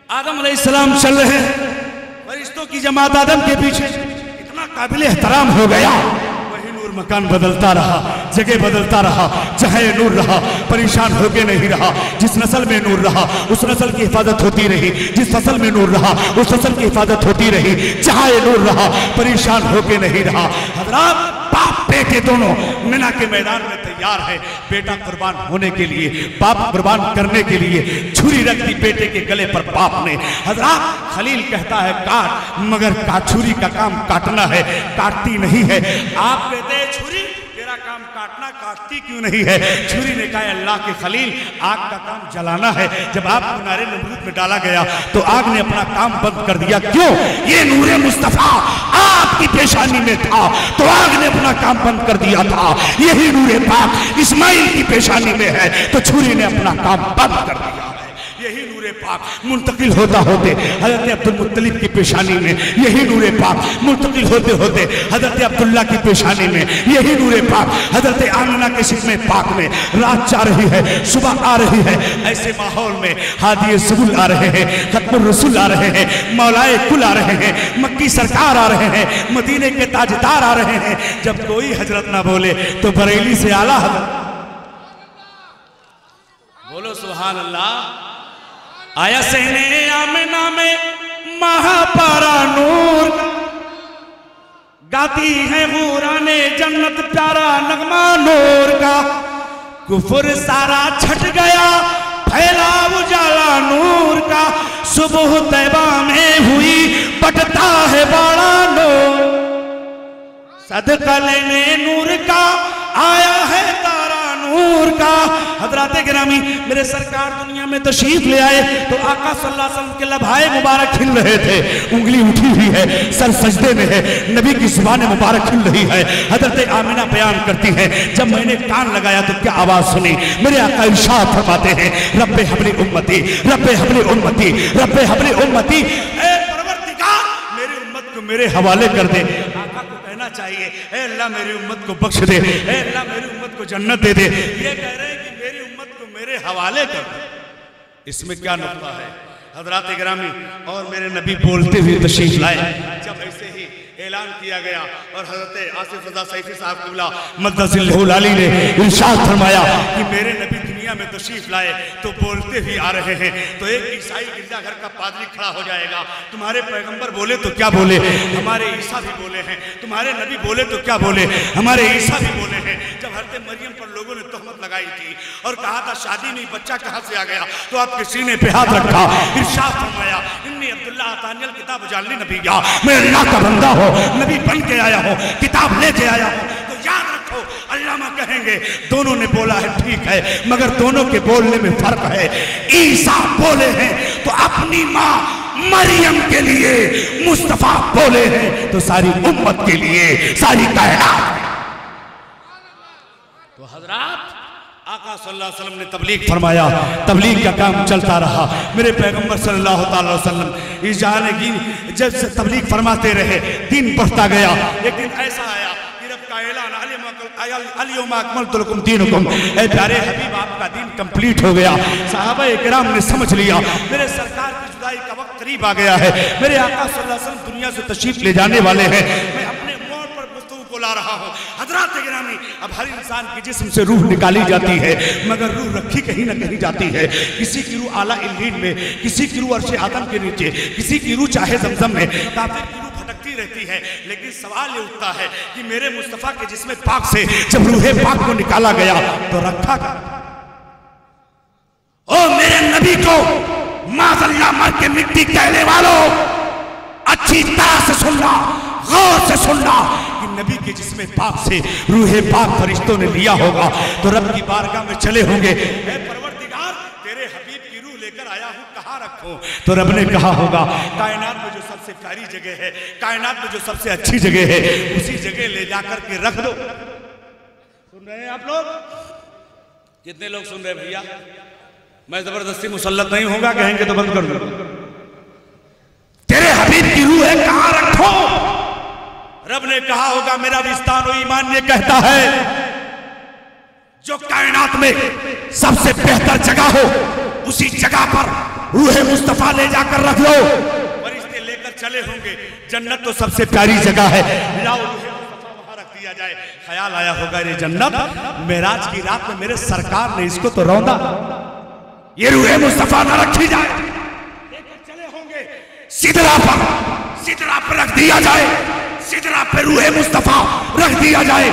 आदम अलैहिस्सलाम चल रहे हैं, फरिश्तों की जमात आदम के पीछे, इतना काबिल एहतराम हो गया, वही नूर मकान बदलता रहा, जगह बदलता रहा, चाहे नूर रहा, परेशान होके नहीं रहा। जिस नस्ल में नूर रहा उस नस्ल की हिफाजत होती रही, जिस फसल में नूर रहा उस फसल की हिफाजत होती रही, चाहे नूर रहा, परेशान होके नहीं रहा। हजरात, बाप बेटे दोनों मिना के मैदान में तैयार है, बेटा कुर्बान होने के लिए, बाप कुर्बान करने के लिए। छुरी रख दी बेटे के गले पर बाप ने। हजरात, खलील कहता है काट, मगर छुरी का काम काटना है, काटती नहीं है। आप कहते हैं छुरी तेरा काम काटना, काटती क्यों नहीं है? छुरी ने कहा अल्लाह के खलील, आग का काम जलाना है। जब आग को नारे नमरूद में डाला गया तो आग ने अपना काम बंद कर दिया। क्यों? ये नूरे मुस्तफा आपकी पेशानी में था तो आग ने अपना काम बंद कर दिया था। यही नूरे पाक इस्माइल की पेशानी में है तो छुरी ने अपना काम बंद कर दिया। यही नूरे पाक मुंतकिल होता होते हजरत अब्दुल मुत्तलिब की पेशानी में, यही नूरे पाक मुंतकिल होते होते हजरत अब्दुल्ला की पेशानी में, यही नूरे पाक हजरत आमिना के शिकमे पाक में। रात जा रही है, सुबह आ रही है, ऐसे माहौल में हादी सबुल आ रहे हैं, खत्मुर रसूल आ रहे हैं, मौलाए कुल आ रहे हैं, मक्की सरकार आ रहे हैं, मदीने के ताजदार आ रहे हैं। जब कोई हजरत ना बोले तो बरेली से आला हजरत बोलो सुभान अल्लाह। आया सहने आमिना में महापारा नूर, गाती है हुराने जन्नत प्यारा नगमा नूर का। कुफर सारा छट गया, फैला उजाला नूर का। सुबह तैबा में हुई बटता है बड़ा नूर, सदका लेने नूर का आया है तारा नूर का। हजरात गिरामी, मेरे सरकार दुनिया में तशरीफ ले आए तो आका सल्लल्लाहु अलैहि वसल्लम के लभाए मुबारक खिल रहे थे, उंगली उठी हुई है, सर सजदे में है, नबी की जुबान मुबारक खिल रही है। हजरत आमिना बयान करती हैं, जब मैंने कान लगाया तो क्या आवाज सुनी? मेरे आका इरशाद फरमाते हैं, रब्बे हबली उम्मती, रब्बे हबली उम्मती, रब्बे हबली उम्मती। ऐ परवरदिगार, मेरी उम्मत को मेरे हवाले कर दे। आका को कहना चाहिए, ऐ अल्लाह मेरी उम्मत को बख्श दे, ऐ अल्लाह मेरी उम्मत को जन्नत दे दे। ये कह रहे हैं कि मेरी उम्मत को मेरे हवाले कर दे। इसमें क्या नुक्ता है? हजरात गिरामी, और मेरे नबी बोलते हुए तशरीफ लाए। जब ऐसे ही ऐलान किया गया और हजरत आसिफ रज़ा सैफी साहब क़िबला मद्दसिल्लहुल आली ने इरशाद फरमाया कि मेरे नबी दुनिया में तशरीफ लाए तो बोलते ही आ रहे हैं, तो एक ईसाई गिरजाघर का पादरी खड़ा हो जाएगा, तुम्हारे पैगंबर बोले तो क्या बोले, हमारे ईसा भी बोले हैं, तुम्हारे नबी बोले तो क्या बोले, हमारे ईसा भी बोले हैं। जब हज़रत मरियम पर लोगों ने तहमत लगाई थी और कहा था शादी नहीं, बच्चा कहाँ से आ गया, तो आपके सीने पे हाथ रखा, इरशाद फरमाया, इन्नी अब्दुल्ला आतानियल किताब जालनी नबिया, मैं अल्लाह का बंदा हो, नबी बन के आया हो, किताब लेके आया हो। तो याद रखो, अल्लामा कहेंगे दोनों ने बोला है ठीक है, मगर दोनों के बोलने में फर्क है। ईसा बोले हैं तो अपनी माँ मरियम के लिए, मुस्तफा बोले हैं तो सारी उम्मत के लिए, सारी कायनात। तो हजरात, आका सल्लल्लाहु अलैहि वसल्लम ने तबलीग फरमाया, तबलीग का काम चलता रहा। मेरे पैगंबर सल्लल्लाहु अलैहि वसल्लम इस जहाने की जब से तबलीग फरमाते रहे, दिन बढ़ता गया। एक दिन ऐसा आया कि रब का ऐलान, अल-यौमा अकमलतु लकुम दीनकुम, ऐ प्यारे हबीब आपका दिन कंप्लीट हो गया। सहाबा किराम ने समझ लिया मेरे सरकार की जुदाई का वक्त करीब आ गया है, मेरे आका सल्लल्लाहु अलैहि वसल्लम दुनिया से तशरीफ ले जाने वाले हैं, मैं अपने मोड़ पर गुफ्तगू को ला रहा हूँ। हजरात गिरामी, अब हर इंसान के जिस्म से रूह निकाली जाती है, मगर रूह रखी कहीं ना कहीं जाती है। किसी की रूह आला इल्लीन में, किसी की रूह अर्श आदम के नीचे, किसी की रूह चाहे ज़मज़म में, काफिर की रूह भटकती रहती है। लेकिन सवाल ये उठता है कि मेरे मुस्तफ़ा के जिस्म पाक से जब रूहे पाक को निकाला गया तो रखा गया। ओ मेरे नबी को माज़अल्लाह मर के मिट्टी कहने वालों, अच्छी तरह से सुनना, गौर से सुनना कि नबी के जिस्म पाक से रूहे पाक फरिश्तों ने लिया होगा तो रब की बारगाह में चले होंगे, ऐ परवरदिगार तेरे हबीब की रूह लेकर आया हूँ, कहाँ रखूं? तो रब ने कहा होगा कायनात में जो सबसे प्यारी जगह है, कायनात में जो सबसे अच्छी जगह है, उसी जगह ले जाकर के रख दो। सुन रहे हैं आप लोग? कितने लोग सुन रहे हैं भैया? मैं जबरदस्ती मुसल्लत नहीं होगा, कहेंगे तो बंद कर दो। तेरे हबीब की रूह है, कहाँ रखो? रब ने कहा होगा मेरा विस्तार व ईमान ये कहता है जो कायनात में सबसे बेहतर जगह हो उसी जगह पर रूह मुस्तफा ले जाकर रख लो। फरिश्ते लेकर चले होंगे, जन्नत तो सबसे प्यारी जगह है, लाओ रूह मुस्तफा वहां रख दिया जाए। ख्याल आया होगा ये जन्नत मेराज की रात में मेरे सरकार ने इसको तो रौंदा, ये रूह मुस्तफा न रखी जाए। लेकर चले होंगे सिदरा पर रख दिया जाए, सिदरा पे रूह मुस्तफा रख दिया जाए।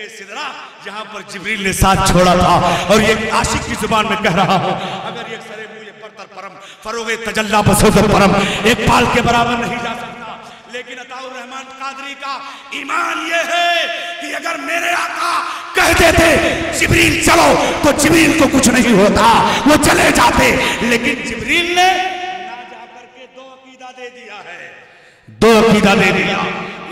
सिदरा जहां पर जिब्रील ने साथ छोड़ा था, और ये आशिक की जुबान में कह रहा हूं, अगर ये सरे मुझे परतर परम फरोगे तजल्ला बसोदर परम एक पाल के बराबर नहीं जा सकता। लेकिन अताउर रहमान कादरी का ईमान ये है कि अगर मेरे आका कह देते जिब्रील चलो तो जिब्रील को कुछ नहीं होता, वो चले जाते। लेकिन जिब्रील ने ना जाकर के दो अकीदा दे दिया है, दो अकीदा दे दिया।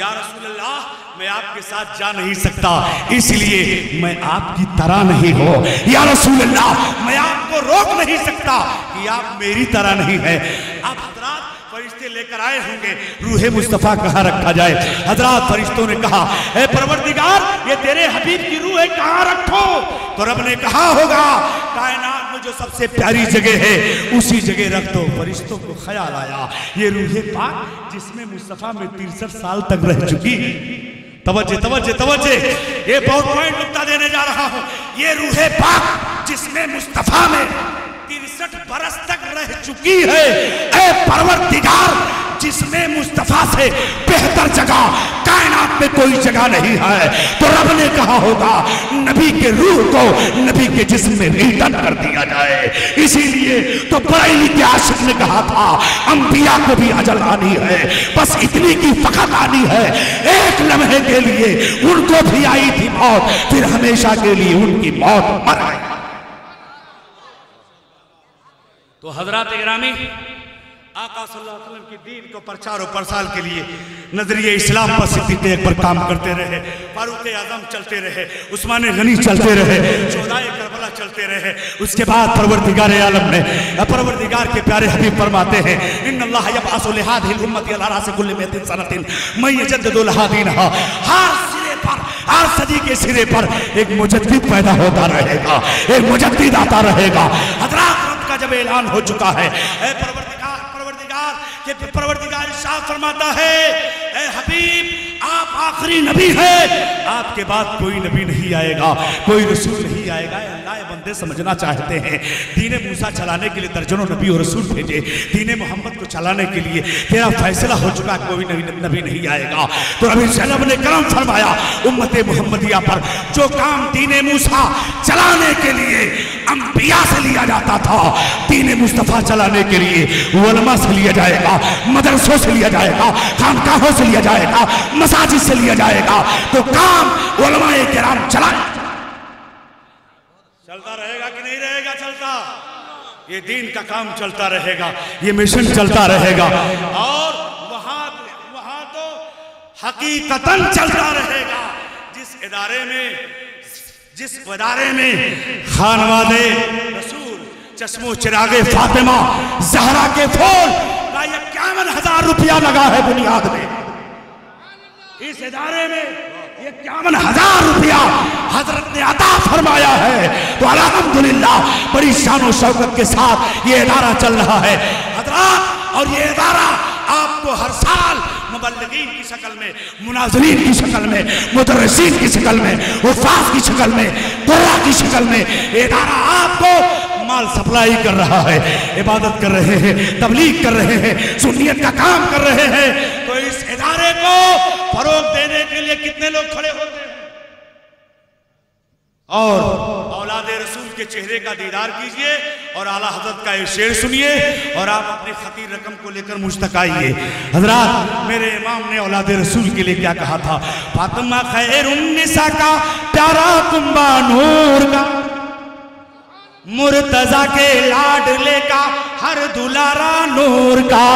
या रसूल अल्लाह मैं आपके साथ जा नहीं सकता, इसलिए मैं आपकी तरह नहीं हो। या रसूल अल्लाह मैं आपको रोक नहीं सकता कि आप मेरी तरह नहीं है। आप हजरात फरिश्ते लेकर आए होंगे, रूह मुस्तफा कहाँ रखा जाए? हजरात फरिश्तों ने कहा ए परवरदिगार ये तेरे हबीब की रूह है, कहाँ रखो? तो रब ने कहा होगा कायनात में जो सबसे प्यारी जगह है उसी जगह रख दो। फरिश्तों को ख्याल आया ये रूह पाक जिसमें मुस्तफा में 63 साल तक रह चुकी है। तवज्जे तवज्जे तवज्जे, ये बहुत पॉइंट नुक्ता देने जा रहा हूं। ये रूह पाक जिसमें मुस्तफा में 63 बरस तक रह चुकी है, ऐ परवरदिगार जिसमें मुस्तफा से बेहतर जगह कायनात में कोई जगह नहीं है। तो रब ने कहा होगा नबी के रूह को नबी के जिस्म में रिटर्न कर दिया जाए। इसीलिए तो बरेली के आशिक ने कहा था अंबिया को भी अजल आनी है, बस इतनी की फकत आनी है एक लम्हे के लिए उनको भी आई थी मौत, फिर हमेशा के लिए उनकी मौत मर गई। तो हजरात इकरामी आका सल्लल्लाहु अलैहि वसल्लम की दीन को प्रचार और प्रसार के लिए नजरिए इस्लाम पर सिद्दीक़ अकबर काम करते रहे, फारूक आज़म चलते रहे, उस्मान गनी चलते रहे, शोहदाए करबला चलते रहे। उसके बाद परवरदिगार आलम ने परवरदिगार के प्यारे हबीब फरमाते हैं इन्नल्लाह यबअसु लिहादिहिल उम्मति अला रासि कुल्लि मिअतिन सनतिन मैं यजद्दिदु लहा दीनहा। हर सिरे पर, हर सदी के सिरे पर एक मुजद्दिद पैदा होता रहेगा, एक मुजद्दिद आता रहेगा। हजरात रब का जब ऐलान हो चुका है, परवरदिगार इरशाद फरमाता है ए हबीब आप आखिरी नबी है, आपके बाद कोई नबी नहीं आएगा, कोई रसूल नहीं आएगा। अल्लाह ये बंदे समझना चाहते हैं दीन मूसा चलाने के लिए दर्जनों नबी और रसूल भेजे, दीन मोहम्मद को चलाने के लिए तेरा फैसला हो चुका, कोई नबी नहीं आएगा। तो अभी रब ने करम फरमाया उम्मत मुहम्मदिया पर जो काम दीन मूसा चलाने के लिए अंबिया से लिया जाता था, दीन मुस्तफा चलाने के लिए उलमा से लिया जाएगा, मदरसों से लिया जाएगा, खानकाहों से लिया जाएगा, मसाजिद से लिया जाएगा। तो काम उलमाए किराम चलाए चलता रहेगा कि नहीं रहेगा? चलता, ये दीन का काम चलता रहेगा, ये मिशन चलता रहेगा। और वहां तो हकीकतन चलता रहेगा। जिस इदारे में खानवादे रसूल चश्मो चिरागे फातिमा जहरा के फूल का 51,000 रुपया लगा है बुनियाद में। इस इदारे में 51,000 रुपया हजरत ने अता फरमाया है। तो अल्हम्दुलिल्लाह बड़ी शान और शौकत के साथ ये इदारा चल रहा है हजरात। और ये इदारा आपको हर साल मुबल्लिगीन की शक्ल में, मुनाज़रीन की शक्ल में, मुदर्रिसीन की शक्ल में, हुफ़ाज़ की शक्ल में, कुर्रा की शक्ल में इदारा आपको माल सप्लाई कर रहा है, इबादत कर रहे हैं, तबलीग कर रहे हैं, सुन्नियत का काम कर रहे हैं। तो इस इदारे को फरोग देने के लिए कितने लोग खड़े होते हैं? और औलादे रसूल के चेहरे का दीदार कीजिए और आला हजरत का एक शेर सुनिए और आप अपने खतीर रकम को लेकर मुश्तक आइए। हजरात मेरे इमाम ने औलादे रसूल के लिए क्या कहा था? फातिमा खैरुन निसा का प्यारा कुंबा नूर का मुर्तजा के लाडले का हर दुलारा नूर का,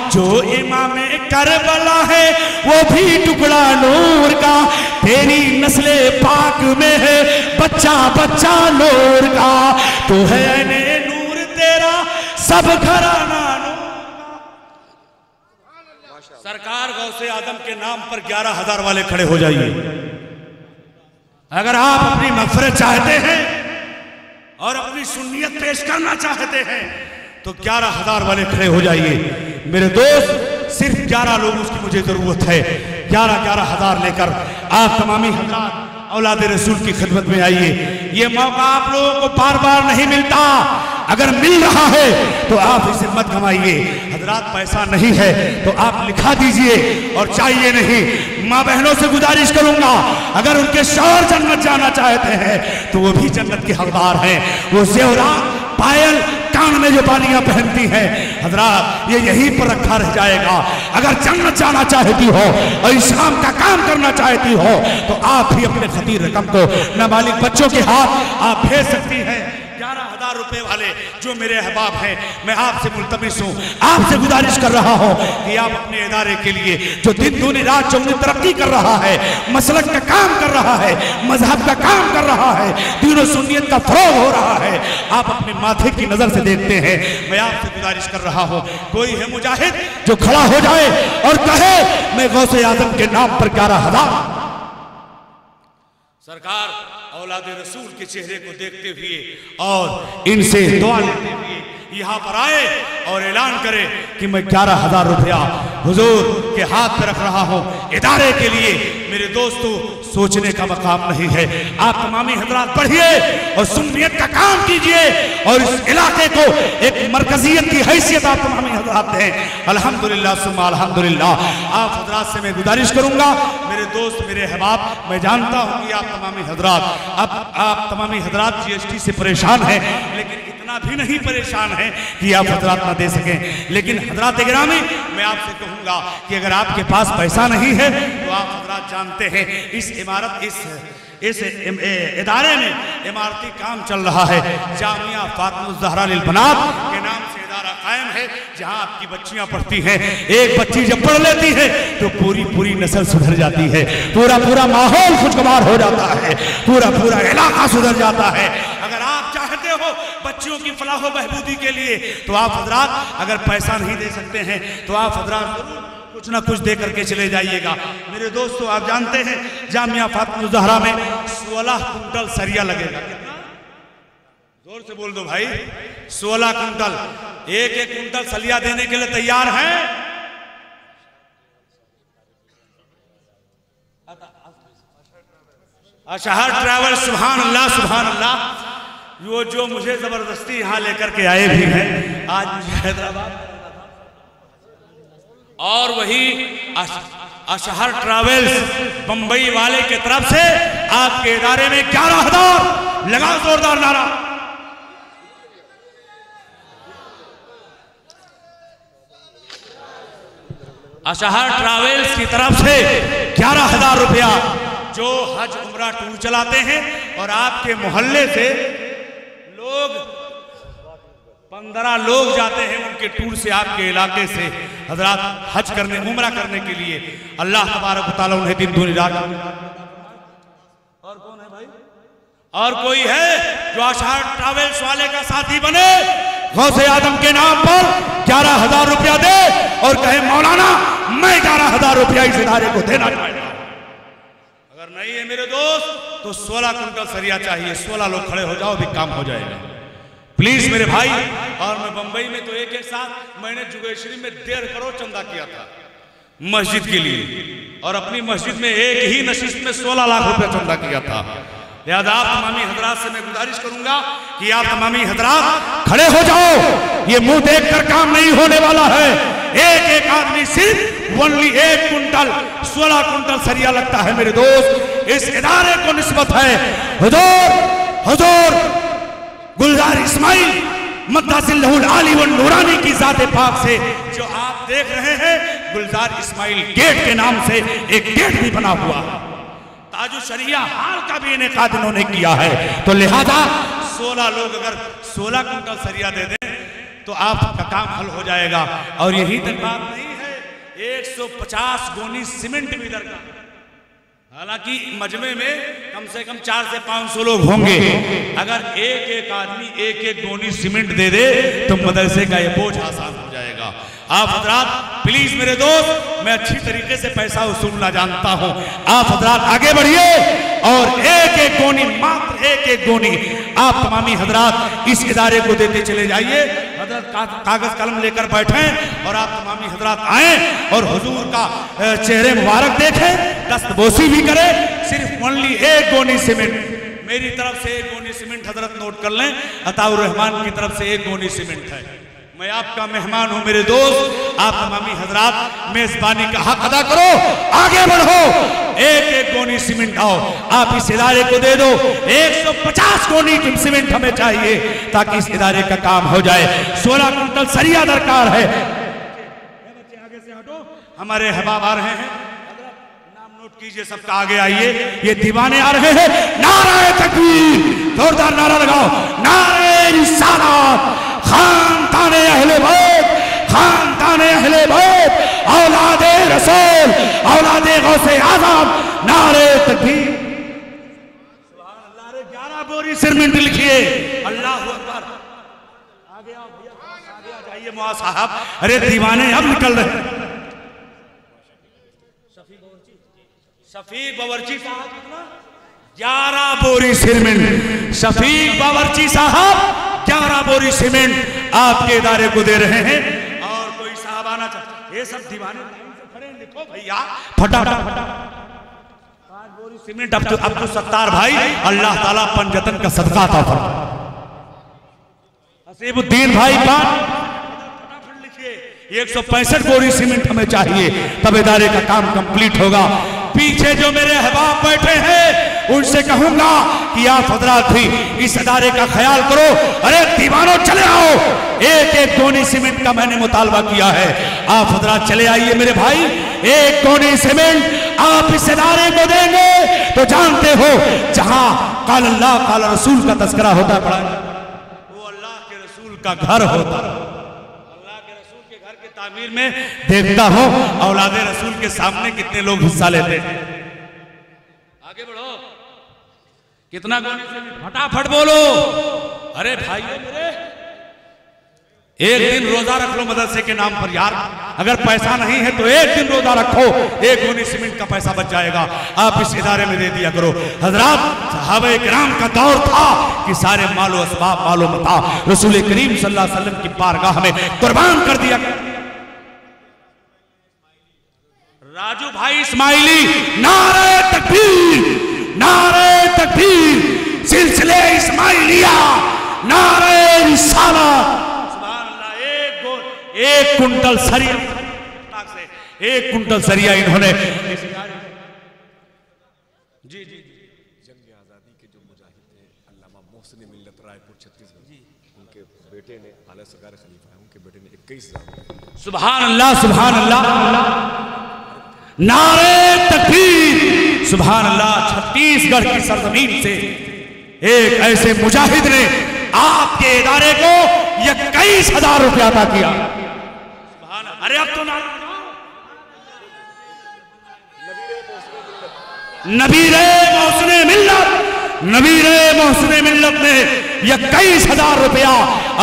जो इमाम करबला है वो भी टुकड़ा नूर का, तेरी नस्ले पाक में है बच्चा बच्चा नूर का, तो है ने नूर तेरा सब घराना नूर का। सरकार गौसे आदम के नाम पर 11,000 वाले खड़े हो जाइए। अगर आप अपनी मग़फ़िरत चाहते हैं और अपनी सुन्नियत पेश करना चाहते हैं तो 11,000 वाले खड़े हो जाइए। मेरे दोस्त, सिर्फ 11 लोगों की मुझे जरूरत है। 11,000 लेकर आप तमामी हज़रात औलाद रसूल की खिदमत में आइए। ये मौका आप लोगों को बार बार नहीं मिलता, अगर मिल रहा है तो आप इसे मत गंवाइए। हजरात, पैसा नहीं है तो आप लिखा दीजिए, और चाहिए नहीं। माँ बहनों से गुजारिश करूंगा, अगर उनके शौहर जन्नत जाना चाहते हैं तो वो भी जन्नत के हकदार हैं। वो ज़ेवरात, पायल, कान में जो बालियां पहनती हैं, हजरात ये यहीं पर रखा रह जाएगा। अगर जन्नत जाना चाहती हो और इस्लाम का काम करना चाहती हो तो आप भी अपने खतीर रकम को नाबालिग बच्चों के हाथ आप भेज सकती हैं। 11,000 रुपए वाले जो मेरे अहबाब हैं, मैं आपसे मुल्तमिस हूँ, आपसे गुजारिश कर रहा हूँ कि आप अपने इदारे के लिए जो दिन दूनी रात चौगुनी तरक्की कर रहा है, मसलक का काम कर रहा है, मजहब का काम कर रहा है, दीन सुन्नियत का फरोग हो रहा है, आप अपने माथे की नजर से देखते हैं। मैं आपसे गुजारिश कर रहा हूँ, कोई है मुजाहिद जो खड़ा हो जाए और कहे मैं गौसे आजम के नाम पर 11,000। सरकार औलाद रसूल के चेहरे को देखते हुए और इनसे दुआ लेते हुए यहाँ पर आए और ऐलान करे कि मैं 11,000 रुपया हुजूर के हाथ पे रख रहा हूँ इदारे के लिए। मेरे दोस्तों, सोचने का मकाम नहीं है। आप तमामी हजरात पढ़िए और सुन्नियत का काम कीजिए और इस इलाके को एक मरकजियत की हैसियत आप तमामी हजरात दें। अल्हम्दुलिल्लाह सुम्मा अल्हम्दुलिल्लाह। आप हजरात से मैं गुजारिश करूंगा, मेरे दोस्त, मेरे अहबाब, मैं जानता हूँ कि आप तमामी हजरात GST से परेशान हैं, लेकिन इतना भी नहीं परेशान है कि आप हजरात ना दे सकें। लेकिन हजरात गिरामी, मैं आपसे कहूंगा कि अगर आपके पास पैसा नहीं है तो आप हजरात जानते हैं इस इमारत, इस इदारे में इमारती काम चल रहा है। जामिया फातिमा ज़हरा लिल बनात के नाम से इदारा कायम है, जहां आपकी बच्चियां पढ़ती हैं। एक बच्ची जब पढ़ लेती है तो पूरी नस्ल सुधर जाती है, पूरा माहौल खुशगवार हो जाता है, पूरा इलाका सुधर जाता है। अगर आप चाहते हो बच्चियों की फलाह बहबूदी के लिए तो आप हजरात, अगर पैसा नहीं दे सकते हैं तो आप हजरात जरूर कुछ ना कुछ दे करके चले जाइएगा। मेरे दोस्तों, आप जानते हैं जामिया फातिमा ज़हरा में 16 कुंटल सरिया लगेगा। कितना? जोर से बोल दो भाई। 16 कुंटल। एक कुंटल सरिया देने के लिए तैयार हैं? अशहर ट्रैवल, सुभान अल्लाह सुभान अल्लाह। वो जो मुझे जबरदस्ती यहाँ लेकर के आए भी हैं, आज मुझे हैदराबाद और वही अशहर ट्रैवल्स बंबई वाले की तरफ से आपके इदारे में 11,000। लगाओ जोरदार नारा। अशहर ट्रैवल्स की तरफ से 11,000 रुपया, जो हज उम्रा टूर चलाते हैं और आपके मोहल्ले से लोग 15 लोग जाते हैं उनके टूर से, आपके इलाके से हजरात हज करने, उम्रा करने के लिए। अल्लाह तबारक व तआला उन्हें दिन दूनी रात। और कौन है भाई? और कोई है जो अशहर ट्रैवल्स वाले का साथी बने, गौसे आदम के नाम पर 11,000 रुपया दे और कहे मौलाना मैं 11,000 रुपया इस इदारे को देना चाहता हूं। अगर नहीं है मेरे दोस्त तो 16 कुंटल सरिया चाहिए। 16 लोग खड़े हो जाओ, भी काम हो जाएगा प्लीज मेरे भाई। और मैं बंबई में तो एक साथ मैंने जुगेश्वरी में 1.5 करोड़ चंदा किया था मस्जिद के लिए, और अपनी मस्जिद में एक ही नशिस्त में 16 लाख रुपया चंदा किया था। लिहाजा आप तमामी हजरात से मैं गुजारिश करूंगा कि आप तमामी हजरात खड़े हो जाओ। ये मुंह देखकर काम नहीं होने वाला है। एक आदमी सिर्फ ओनली 1 कुंटल 16 कुंटल सरिया लगता है मेरे दोस्त। इस इदारे को निस्बत है हुजूर गुलजार इस्माइल मद्दासिल्लहुल आली व नूरानी की जाते पाक से। जो आप देख रहे हैं गुलजार इस्माइल गेट के नाम से एक गेट भी बना हुआ, ताजु शरिया हाल का भी इनेकाद इन्होंने किया है। तो लिहाजा 16 लोग अगर 16 कुंटल सरिया दे दें तो आपका काम हल हो जाएगा। और यही तक बात नहीं है, 150 गोनी सीमेंट भी दरकार। हालांकि मजमे में कम से कम 400 से 500 लोग होंगे। अगर एक एक आदमी एक एक गोनी सीमेंट दे दे तो मदरसे का ये बोझ आसान हो जाएगा। आप हजरात प्लीज मेरे दोस्त, मैं अच्छी तरीके से पैसा वसूलना जानता हूं, आप हजरात आगे बढ़िए और एक एक गोनी, मात्र एक एक गोनी आप तमामी हजरात इस इदारे को देते चले जाइए। हजरत कागज कलम लेकर बैठे और आप तमामी हजरात आए और हुजूर का चेहरे मुबारक देखें, दस्तबोसी भी करें। सिर्फ ओनली एक गोनी सीमेंट, मेरी तरफ से एक गोनी सीमेंट हजरत नोट कर लें, अताउर रहमान की तरफ से एक गोनी सीमेंट है। मैं आपका मेहमान हूं मेरे दोस्त, आप तमामी हजरात मेजबानी का हक अदा करो, आगे बढ़ो, एक एक गोनी सीमेंट आओ, आप इस इदारे को दे दो। 150 गोनी सीमेंट हमें चाहिए ताकि इस इदारे का काम हो जाए। 16 कुंटल सरिया दरकार है। बच्चे आगे से हटो, हमारे अहबाब आ रहे हैं, नाम नोट कीजिए, सबका आगे आइए। ये दीवाने आ रहे हैं, नारे तकबीर, जोरदार नारा लगाओ, नारे रिसालत, खानदाने अहले बैत, खानदाने अहले बैत, औलादे रसूल, औलादे गौसे आज़म, नारे तकबीर। सुभान अल्लाह। रे 11 बोरी सीमेंट लिखिए, अल्लाहु अकबर। आगे आओ भैया, आगे आ जाइए मुआ साहब। अरे दीवाने अब निकल रहे हैं। शफीक बावर्ची साहब कितना? 11 बोरी सीमेंट। शफीक बावर्ची साहब 11 बोरी सीमेंट आपके इदारे को दे रहे हैं। और कोई साहब आना चाहते, ये सब दीवाने लाइन से खड़े, लिखो भैया फटाफट। 5 बोरी सीमेंट अब तो सत्तार भाई, अल्लाह ताला पंजतन का सदका अता फरमाए। हसीबुद्दीन भाई फटाफट लिखिए, 165 बोरी सीमेंट हमें चाहिए, तब इदारे का काम कंप्लीट होगा। पीछे जो मेरे अहबाब बैठे हैं उनसे कहूंगा कि आप हजरात भी इस इदारे का ख्याल करो। अरे दीवानों चले आओ, एक एक गोनी सीमेंट का मैंने मुतालबा किया है, आप हजरात चले आइए मेरे भाई। एक गोनी सीमेंट आप इस इदारे को देंगे तो जानते हो जहां काल अल्लाह काल रसूल का तस्करा होता पड़ा, वो अल्लाह के रसूल का घर होता। अल्लाह के रसूल के घर के तामीर में देखता हो औलादे रसूल के सामने कितने लोग हिस्सा लेते हैं। आगे बढ़ो, कितना गोनी सीमेंट, फटाफट बोलो। अरे भाइयों मेरे, एक दिन रोजा रख लो मदरसे के नाम पर यार। अगर पैसा नहीं है तो एक दिन रोजा रखो, एक गोनी सीमेंट का पैसा बच जाएगा, आप इस इदारे में दे दिया करो। हजरात सहाबा किराम का दौर था कि सारे मालो असबाब मालो मता रसूल करीम सल्लल्लाहु अलैहि वसल्लम की बारगाह में कुर्बान कर दिया। राजू भाई इस्माइली, नारे तकबीर, नारे तकबीर, सिलसिले इस्माइलिया, नारे रिसालत। एक कुंटल सरिया से, एक कुंटल सरिया इन्होंने जी जी जंग आज़ादी के जो मुजाहिद थे अल्लामा मोहसिन मिल्लत रायपुर छत्तीसगढ़, उनके बेटे ने आला सरकार खलीफा है, उनके बेटे ने 21,000। सुभान अल्लाह, सुभान अल्लाह, नारे तकबीर, सुभान अल्लाह। छत्तीसगढ़ की सरजमीन से एक ऐसे मुजाहिद ने आपके इदारे को 21,000 रुपया अता किया। अरे अब तो नबीरे मोहसिने मिल्लत, नबीरे मोहसिने मिल्लत ने 21,000 रुपया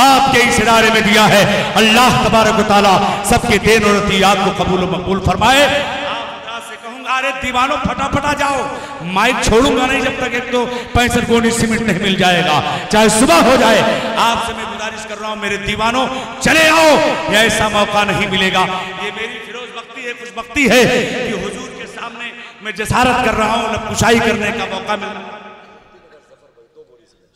आपके इस इदारे में दिया है। अल्लाह तबारक व तआला सबके देन और अतियात को कबूल मकबूल फरमाए। से कहूंगा अरे दीवानों फटाफटा जाओ, माइक छोड़ूंगा नहीं जब तक एक तो 65 गोनी सीमेंट नहीं मिल जाएगा, चाहे सुबह हो जाए। आपसे मैं गुजारिश कर रहा हूं मेरे दीवानों, चले आओ, ये ऐसा मौका नहीं मिलेगा। ये मेरी फिरोज बख्ती है, खुशबख्ती है कि हुजूर के सामने मैं जसारत कर रहा हूं, नकुशाई करने का मौका मिल।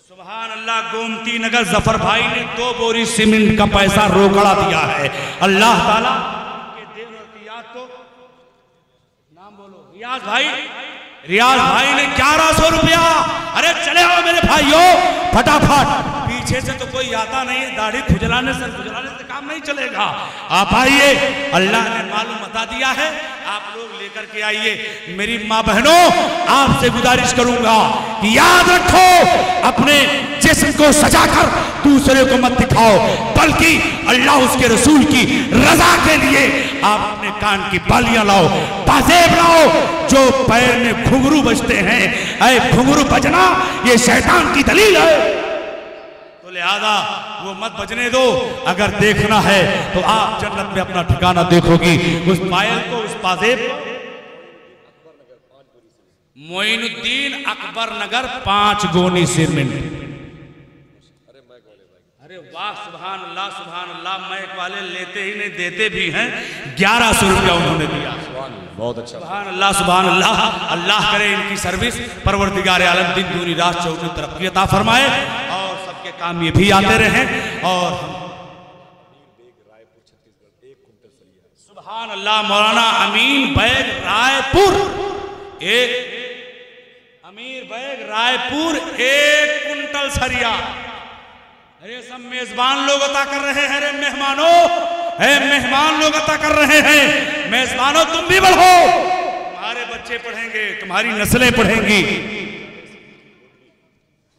सुभान अल्लाह, गोमती नगर जफर भाई ने 2 बोरी सीमेंट का पैसा रोकड़ा दिया है। अल्लाह ताला के देन और कियात को नाम बोलो। रियाज भाई, रियाज भाई ने 1100 रुपया। अरे चले आओ मेरे भाइयों फटाफट, पीछे से तो कोई आता नहीं है, दाढ़ी खुजलाने से काम नहीं चलेगा। आप आइए, अल्लाह ने मालूम बता दिया है, आप लोग लेकर के आइए। मेरी माँ बहनों, आपसे गुजारिश करूंगा कि याद रखो, अपने जिस्म को सजाकर दूसरे को मत दिखाओ, बल्कि अल्लाह उसके रसूल की रजा के लिए आप अपने कान की बालियां लाओ, पाजेब लाओ। जो पैर में घुंघरू बजते हैं, ऐ घुंघरू बजना ये शैतान की दलील है, तो लिहाजा वो मत बजने दो। अगर देखना है तो आप जन्नत में अपना ठिकाना देखोगी। उस पायल को, उस पाजेब को मोइनुद्दीन अकबर नगर 5 गोनी सीमेंट। अरे वाह, सुभान अल्लाह सुभान अल्लाह। मैक वाले लेते ही नहीं, देते भी हैं। 1100 रुपया उन्होंने दिया। बहुत अच्छा, सुभान अल्लाह सुभान अल्लाह। अल्लाह करे इनकी सर्विस परवरदिगार आलम दिन दूनी रात चौगुनी तरक्की अता फरमाए और सबके काम ये भी आते रहे। और सुभान अल्लाह, मौलाना अमीन बैग रायपुर, एक अमीर बैग रायपुर 1 कुंटल सरिया। अरे सब मेजबान लोग अता कर रहे हैं। अरे मेहमानों, मेहमान लोग अता कर रहे हैं। मेजबानों तुम भी बढ़ो, तुम्हारे बच्चे पढ़ेंगे, तुम्हारी नस्लें पढ़ेंगी।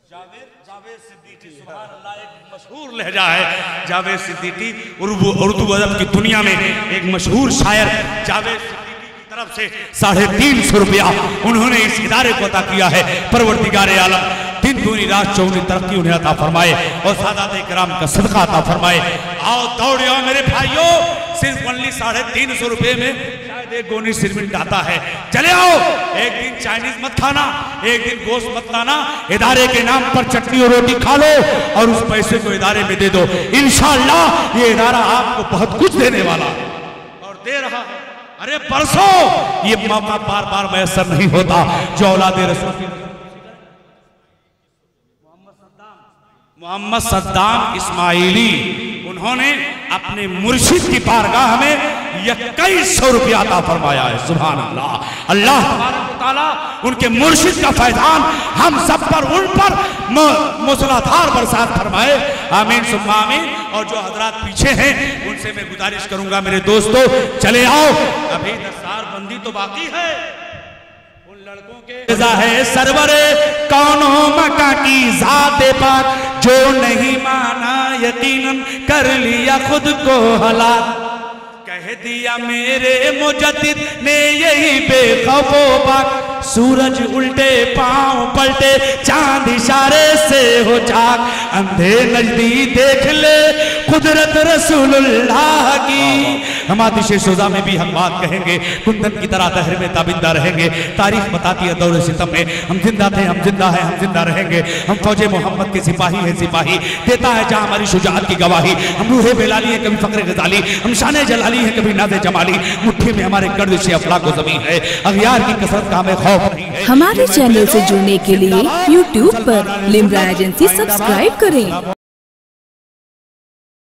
जावेद सिद्दीकी, सुभान अल्लाह, एक मशहूर लहजा है जावेद सिद्दीकी। उर्दू अदब की दुनिया में एक मशहूर शायर जावेद सिद्दीकी की तरफ से 350 रुपया उन्होंने इस इदारे को अता किया है। परवरदिगार आलम दिन दूनी रात चौगुनी तरक्की उन्हें अता फरमाए और सादात इकराम का सदका अता फरमाए। आओ दौड़े आओ मेरे भाइयों, सिर्फ ओनली 350 रुपए में शायद 1 गोनी सीमेंट आता है। चले आओ, एक दिन चाइनीज मत खाना, एक दिन गोश्त मत लाना, इदारे के नाम पर चटनी और रोटी खा लो और उस पैसे को इदारे में दे दो। इंशाअल्लाह ये इदारा आपको बहुत कुछ देने वाला और दे रहा है। अरे परसों ये मौका बार बार मैसर नहीं होता जो औलादे रसूल मोहम्मद सद्दाम इस्माइली, उन्होंने अपने मुर्शिद की बारगाह में 2100 रुपया अता फरमाया है। सुभान अल्लाह। अल्लाह तबारक व तआला उनके मुर्शिद का फैजान हम सब पर, उन पर मूसलाधार बरसात फरमाए। आमीन सुम्मा आमीन। और जो हजरात पीछे हैं उनसे मैं गुजारिश करूंगा मेरे दोस्तों, चले आओ, अभी दस्तार बंदी तो बाकी है। लड़कों के है सरवरे कौनो मका की ज़ाते पाक, जो नहीं माना यकीनन कर लिया खुद को हलाक। कह दिया मेरे मुजद्दिद ने यही बेखौफो बाक, सूरज उल्टे पांव पलटे चांद इशारे से हो जाग, अंधे नजदी देख ले कुदरत रसूलुल्लाह की। हम आतिशे सोजा में भी हम बात कहेंगे, कुंदन की तरह दहर में ताबिंदा रहेंगे। तारीख बताती है दौर सितम में हम जिंदा थे, हम जिंदा है, हम जिंदा रहेंगे। हम फौजे मोहम्मद के सिपाही हैं, सिपाही देता है जहां हमारी शुजाअत की गवाही। हम रूहे बेलाली है, कभी फक्र गजाली, हम शाने जलाली है, कभी नाज़े जमाली। मुट्ठी में हमारे गर्दिश अफलाक ज़मीन है, अगयार की कसरत का हमें खौफ नहीं है। हमारे चैनल से जुड़ने के लिए YouTube पर लिम्रा एजेंसी सब्सक्राइब करें।